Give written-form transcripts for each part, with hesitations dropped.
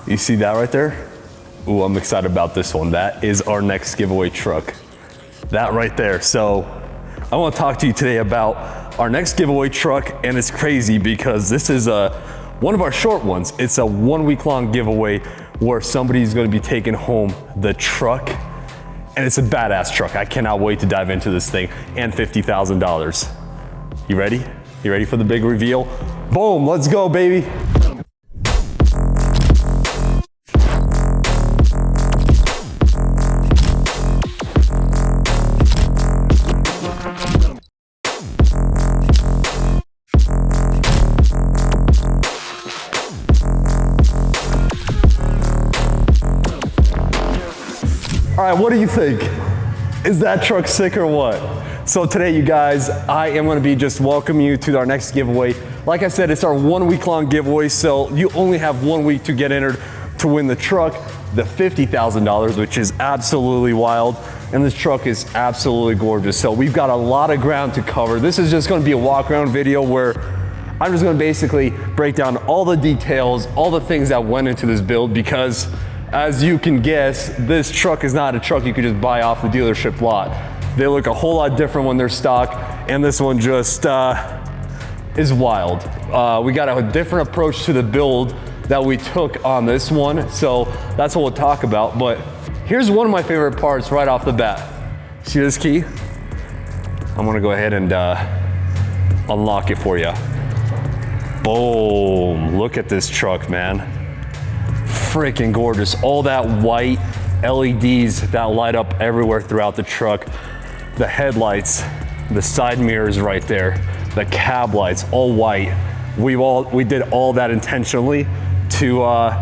You see that right there? Ooh, I'm excited about this one. That is our next giveaway truck. That right there. So I want to talk to you today about our next giveaway truck, and it's crazy because this is one of our short ones. It's a 1 week long giveaway where somebody's going to be taking home the truck, and it's a badass truck. I cannot wait to dive into this thing, and $50,000. You ready? You ready for the big reveal? Boom, let's go, baby. All right, what do you think? Is that truck sick or what? So today, you guys, I am gonna be just welcoming you to our next giveaway. Like I said, it's our 1 week long giveaway, so you only have 1 week to get entered to win the truck, the $50,000, which is absolutely wild. And this truck is absolutely gorgeous. So we've got a lot of ground to cover. This is just gonna be a walk around video where I'm just gonna basically break down all the details, all the things that went into this build, because as you can guess, this truck is not a truck you could just buy off the dealership lot. They look a whole lot different when they're stock, and this one just is wild. We got a different approach to the build that we took on this one, so that's what we'll talk about. But here's one of my favorite parts right off the bat. See this key? I'm gonna go ahead and unlock it for you. Boom, look at this truck, man. Freaking gorgeous. All that white LEDs that light up everywhere throughout the truck. The headlights, the side mirrors right there, the cab lights, all white. We did all that intentionally to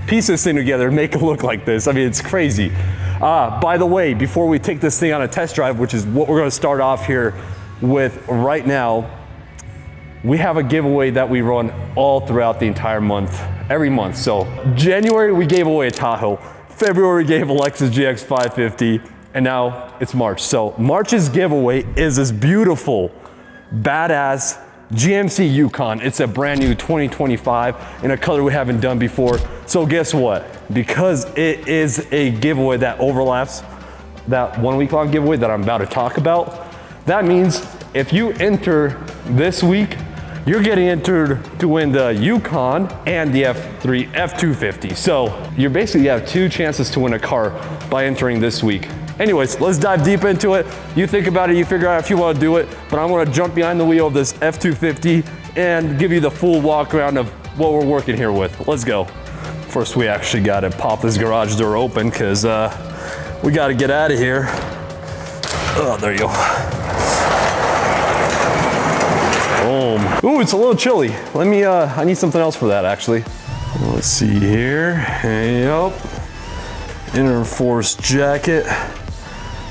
piece this thing together and make it look like this. I mean, it's crazy. By the way, before we take this thing on a test drive, which is what we're gonna start off here with right now, we have a giveaway that we run all throughout the entire month, every month. So January, we gave away a Tahoe. February, we gave a Lexus GX 550, and now it's March. So March's giveaway is this beautiful, badass GMC Yukon. It's a brand new 2025 in a color we haven't done before. So guess what? Because it is a giveaway that overlaps that 1 week long giveaway that I'm about to talk about, that means if you enter this week, you're getting entered to win the Yukon and the F-250. So you basically have 2 chances to win a car by entering this week. Anyways, let's dive deep into it. You think about it, you figure out if you want to do it, but I'm going to jump behind the wheel of this F-250 and give you the full walk around of what we're working here with. Let's go. First, we actually got to pop this garage door open because we got to get out of here. Oh, there you go. Boom. Ooh, it's a little chilly. Let me, I need something else for that actually. Let's see here. Yep. Inner force jacket.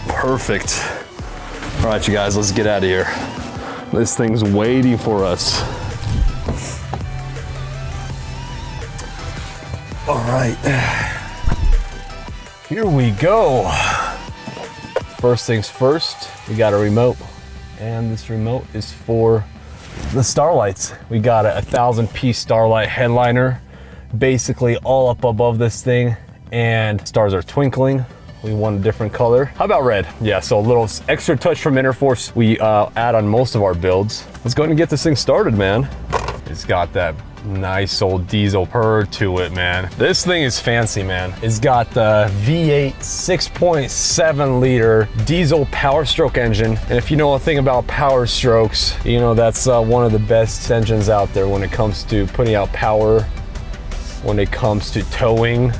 Perfect. All right, you guys, let's get out of here. This thing's waiting for us. All right. Here we go. First things first, we got a remote. And this remote is for the starlights. We got a 1,000-piece starlight headliner, basically all up above this thing, and stars are twinkling. We want a different color. How about red? Yeah, so a little extra touch from Interforce we add on most of our builds. Let's go ahead and get this thing started, man. It's got that nice old diesel purr to it, man. This thing is fancy, man. It's got the V8 6.7 liter diesel Powerstroke engine. And if you know a thing about Powerstrokes, you know that's one of the best engines out there when it comes to putting out power, when it comes to towing,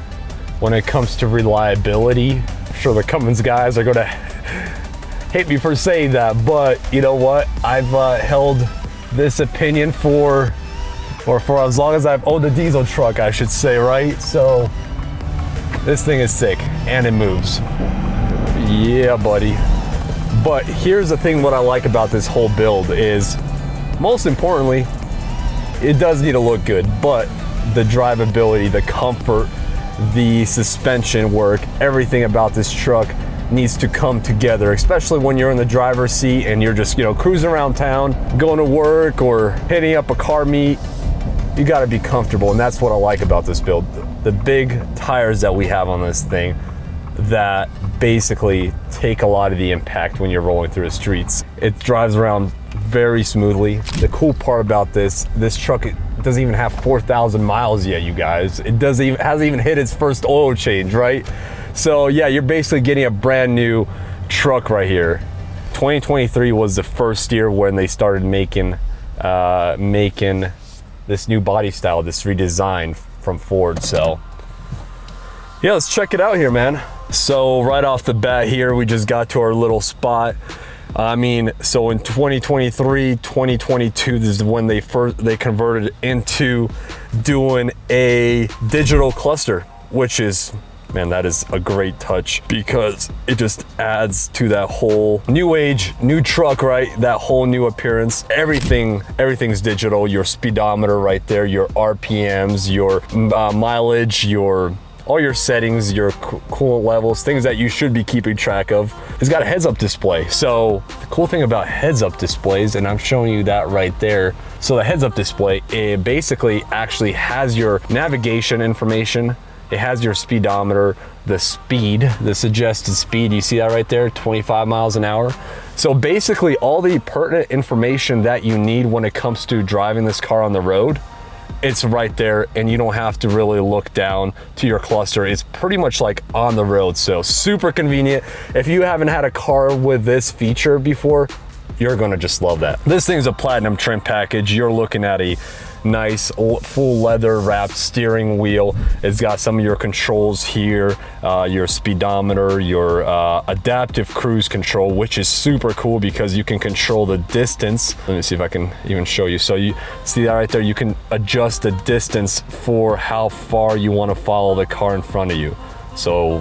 when it comes to reliability. I'm sure the Cummins guys are gonna hate me for saying that, but you know what? I've held this opinion for as long as I've owned a diesel truck, I should say, right? So this thing is sick and it moves. Yeah, buddy. But here's the thing, what I like about this whole build is, most importantly, it does need to look good, but the drivability, the comfort, the suspension work, everything about this truck needs to come together, especially when you're in the driver's seat and you're just, you know, cruising around town, going to work or hitting up a car meet. You got to be comfortable, and that's what I like about this build. the big tires that we have on this thing that basically take a lot of the impact when you're rolling through the streets. It drives around very smoothly. The cool part about this truck, it doesn't even have 4,000 miles yet, you guys. It hasn't even hit its first oil change, right? So yeah, you're basically getting a brand new truck right here. 2023 was the first year when they started making this new body style, this redesign from Ford. So yeah, let's check it out here, man. So right off the bat here, we just got to our little spot. I mean, so in 2023, 2022, this is when they converted into doing a digital cluster, which is, man, that is a great touch because it just adds to that whole new age, new truck, right? That whole new appearance. Everything's digital. Your speedometer right there, your RPMs, your mileage, all your settings, your coolant levels, things that you should be keeping track of. It's got a heads-up display. So the cool thing about heads-up displays, and I'm showing you that right there. So the heads-up display, it basically actually has your navigation information. It has your speedometer, the speed, the suggested speed. You see that right there, 25 miles an hour. So basically all the pertinent information that you need when it comes to driving this car on the road, it's right there, and you don't have to really look down to your cluster. It's pretty much like on the road, so super convenient. If you haven't had a car with this feature before, you're gonna just love that. This thing's a platinum trim package. You're looking at a nice full leather wrapped steering wheel. It's got some of your controls here, your speedometer, your adaptive cruise control, which is super cool because you can control the distance. Let me see if I can even show you. So you see that right there, you can adjust the distance for how far you want to follow the car in front of you. So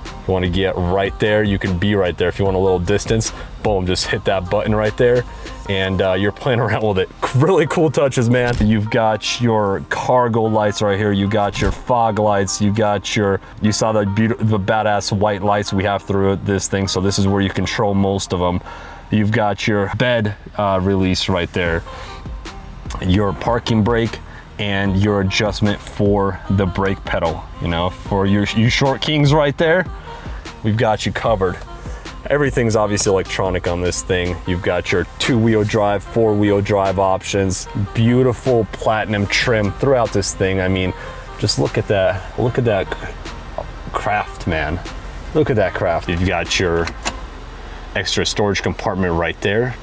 if you want to get right there, you can be right there. If you want a little distance, boom, just hit that button right there, and you're playing around with it. Really cool touches, man. You've got your cargo lights right here. You got your fog lights. You saw the badass white lights we have through this thing. So this is where you control most of them. You've got your bed release right there, your parking brake, and your adjustment for the brake pedal. You know, for you short kings right there, we've got you covered. Everything's obviously electronic on this thing. You've got your 2-wheel drive, 4-wheel drive options, beautiful platinum trim throughout this thing. I mean, just look at that craft, man. Look at that craft. You've got your extra storage compartment right there.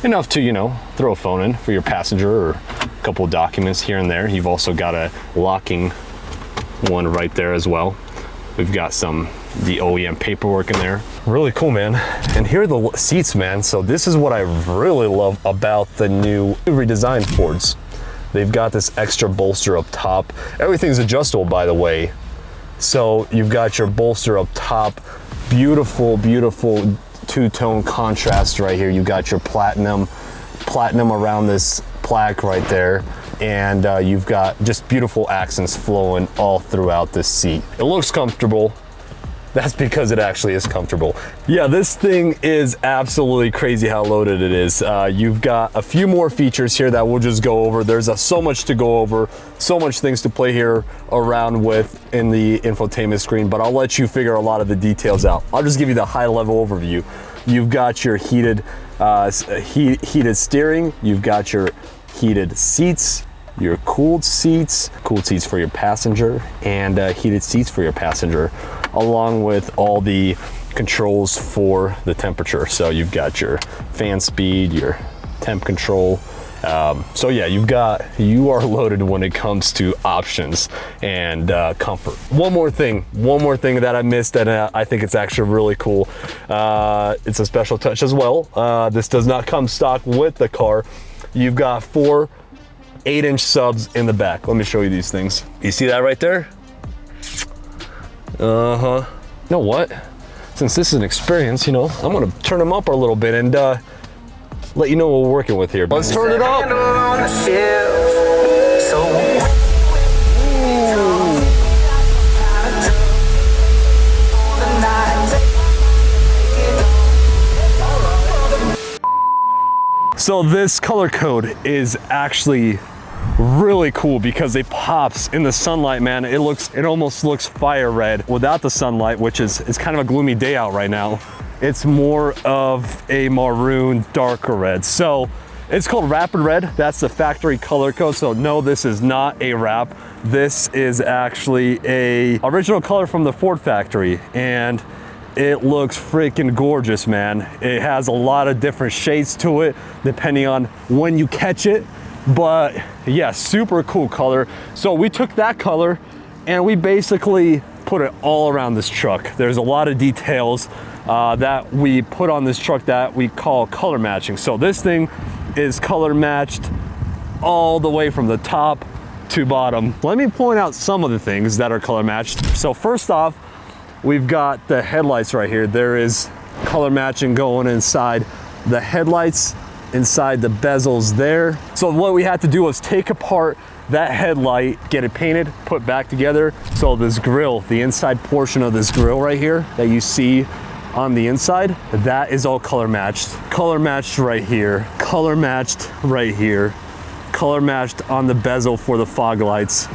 Enough to, you know, throw a phone in for your passenger or a couple of documents here and there. You've also got a locking one right there as well. We've got the OEM paperwork in there. Really cool, man. And here are the seats, man. So this is what I really love about the new redesigned Fords. They've got this extra bolster up top. Everything's adjustable, by the way. So you've got your bolster up top. Beautiful, beautiful two-tone contrast right here. You've got your platinum around this plaque right there. And you've got just beautiful accents flowing all throughout this seat. It looks comfortable. That's because it actually is comfortable. Yeah, this thing is absolutely crazy how loaded it is. You've got a few more features here that we'll just go over. There's so much to go over, so much things to play here around with in the infotainment screen, but I'll let you figure a lot of the details out. I'll just give you the high level overview. You've got your heated steering, you've got your heated seats, your cooled seats for your passenger, and heated seats for your passenger, along with all the controls for the temperature. So you've got your fan speed, your temp control. So yeah, you are loaded when it comes to options and comfort. One more thing that I missed, and I think it's actually really cool. It's a special touch as well. This does not come stock with the car. You've got 4 8-inch subs in the back. Let me show you these things. You see that right there? You know what? Since this is an experience, you know, I'm gonna turn them up a little bit and let you know what we're working with here. Let's turn it up. So this color code is actually really cool because it pops in the sunlight, man. It almost looks fire red without the sunlight, which is kind of a gloomy day out right now. It's more of a maroon, darker red. So it's called Rapid Red. That's the factory color code. So no, this is not a wrap. This is actually a original color from the Ford factory, and it looks freaking gorgeous, man. It has a lot of different shades to it depending on when you catch it. But yeah, super cool color. So we took that color and we basically put it all around this truck. There's a lot of details that we put on this truck that we call color matching. So this thing is color matched all the way from the top to bottom. Let me point out some of the things that are color matched. So first off, we've got the headlights right here. There is color matching going inside the headlights, inside the bezels there. So what we had to do was take apart that headlight, get it painted, put back together. So this grill, the inside portion of this grill right here that you see on the inside, that is all color matched. Color matched right here, color matched right here, color matched on the bezel for the fog lights.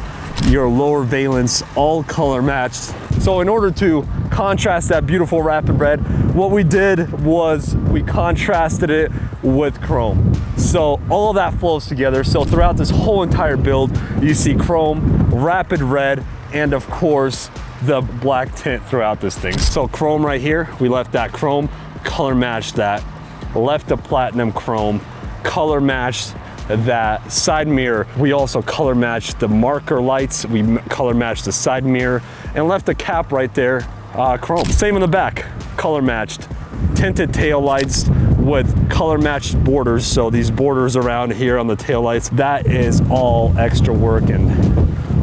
Your lower valence, all color matched. So in order to contrast that beautiful Rapid Red, what we did was we contrasted it with chrome. So all of that flows together. So throughout this whole entire build, you see chrome, Rapid Red, and of course, the black tint throughout this thing. So chrome right here, we left that chrome, color matched that, left the platinum chrome, color matched that side mirror. We also color matched the marker lights, we color matched the side mirror, and left the cap right there, chrome. Same in the back, color matched. Tinted tail lights with color matched borders. So these borders around here on the tail lights, that is all extra work and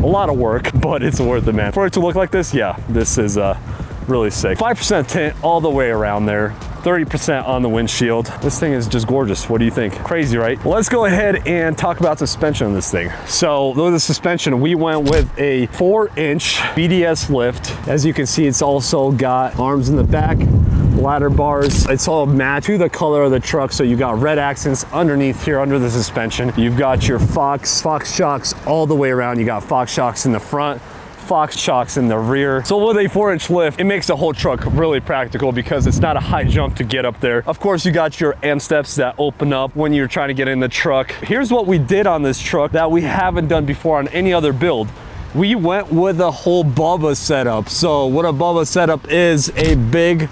a lot of work, but it's worth it, man. For it to look like this, yeah, this is really sick. 5% tint all the way around there, 30% on the windshield. This thing is just gorgeous. What do you think? Crazy, right? Well, let's go ahead and talk about suspension on this thing. So with the suspension, we went with a 4-inch BDS lift. As you can see, it's also got arms in the back, ladder bars. It's all matched to the color of the truck. So you got red accents underneath here under the suspension. You've got your Fox shocks all the way around. You got Fox shocks in the front, Fox shocks in the rear. So with a 4-inch lift, it makes the whole truck really practical because it's not a high jump to get up there. Of course, you got your M steps that open up when you're trying to get in the truck. Here's what we did on this truck that we haven't done before on any other build. We went with a whole Bubba setup. So what a Bubba setup is a big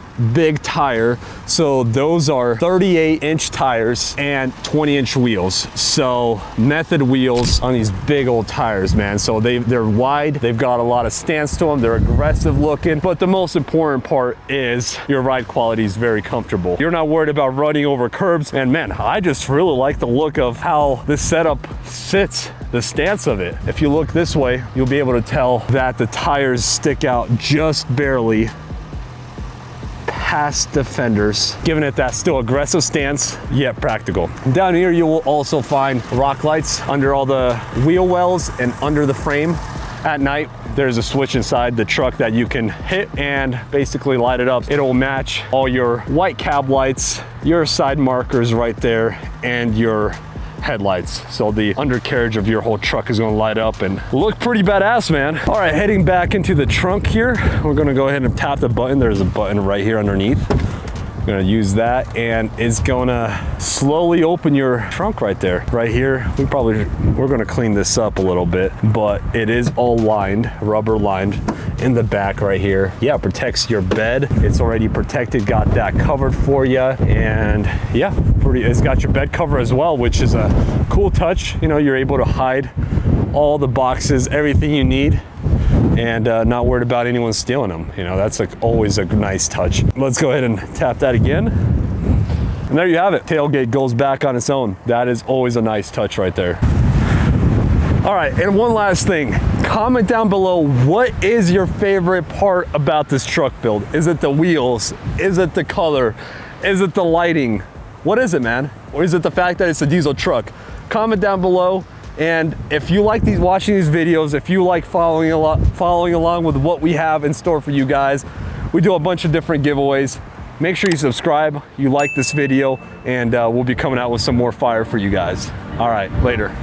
tire. So those are 38-inch tires and 20-inch wheels. So method wheels on these big old tires, man. So they're wide, they've got a lot of stance to them, they're aggressive looking, but the most important part is your ride quality is very comfortable. You're not worried about running over curbs. And man, I just really like the look of how this setup sits, the stance of it. If you look this way, you'll be able to tell that the tires stick out just barely past the fenders, giving it that still aggressive stance, yet practical. Down here, you will also find rock lights under all the wheel wells and under the frame. At night, there's a switch inside the truck that you can hit and basically light it up. It'll match all your white cab lights, your side markers right there, and your headlights. So the undercarriage of your whole truck is going to light up and look pretty badass, man. All right, heading back into the trunk here, we're going to go ahead and tap the button. There's a button right here underneath. I'm going to use that, and it's going to slowly open your trunk right there. Right here, we're going to clean this up a little bit, but it is all lined, rubber lined in the back right here. Yeah, it protects your bed. It's already protected, got that covered for you. And yeah, it's got your bed cover as well, which is a cool touch. You know, you're able to hide all the boxes, everything you need, and not worried about anyone stealing them. You know, that's always a nice touch. Let's go ahead and tap that again. And there you have it. Tailgate goes back on its own. That is always a nice touch right there. All right, and one last thing. Comment down below, what is your favorite part about this truck build? Is it the wheels? Is it the color? Is it the lighting? What is it, man? Or is it the fact that it's a diesel truck? Comment down below. And if you like watching these videos, if you like following along with what we have in store for you guys, we do a bunch of different giveaways. Make sure you subscribe, you like this video, and we'll be coming out with some more fire for you guys. All right, later.